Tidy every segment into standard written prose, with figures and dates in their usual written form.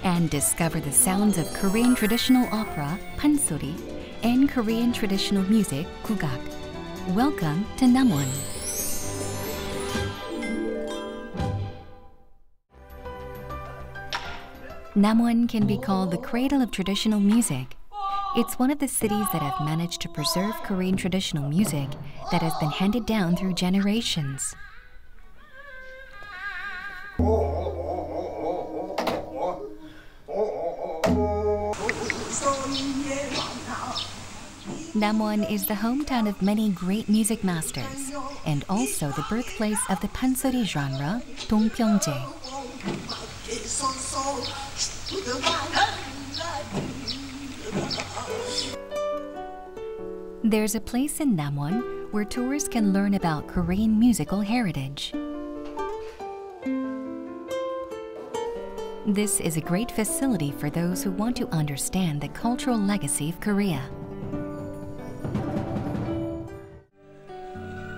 and discover the sounds of Korean traditional opera, Pansori, and Korean traditional music, gugak. Welcome to Namwon. Namwon can be called the cradle of traditional music. It's one of the cities that have managed to preserve Korean traditional music that has been handed down through generations. Namwon is the hometown of many great music masters and also the birthplace of the Pansori genre, Dongpyeongjae. There's a place in Namwon where tourists can learn about Korean musical heritage. This is a great facility for those who want to understand the cultural legacy of Korea.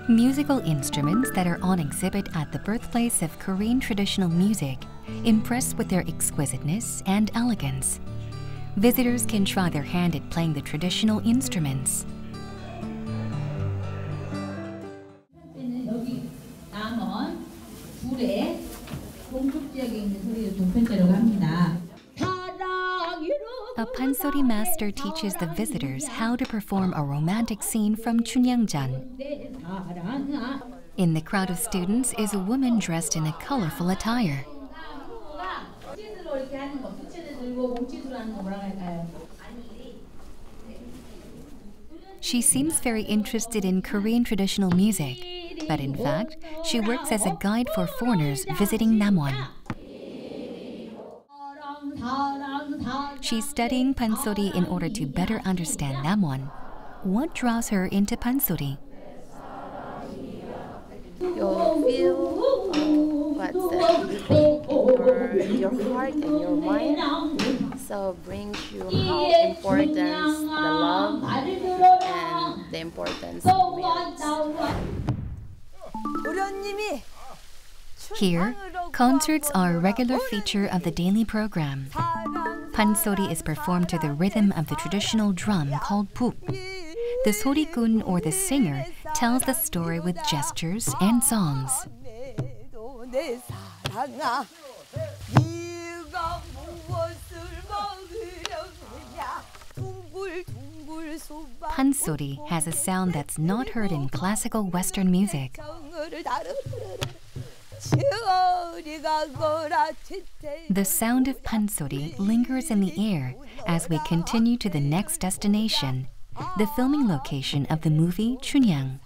Musical instruments that are on exhibit at the birthplace of Korean traditional music impress with their exquisiteness and elegance. Visitors can try their hand at playing the traditional instruments. A Pansori master teaches the visitors how to perform a romantic scene from Chunhyangjan. In the crowd of students is a woman dressed in a colorful attire. She seems very interested in Korean traditional music, but in fact, she works as a guide for foreigners visiting Namwon. She's studying Pansori in order to better understand Namwon. What draws her into Pansori? You'll feel in your heart and your mind. So brings you how importance the love and the importance of marriage. Here, concerts are a regular feature of the daily program. Pansori is performed to the rhythm of the traditional drum called puk. The sorikkun, or the singer, tells the story with gestures and songs. Pansori has a sound that's not heard in classical Western music. The sound of Pansori lingers in the air as we continue to the next destination, the filming location of the movie Chunhyang.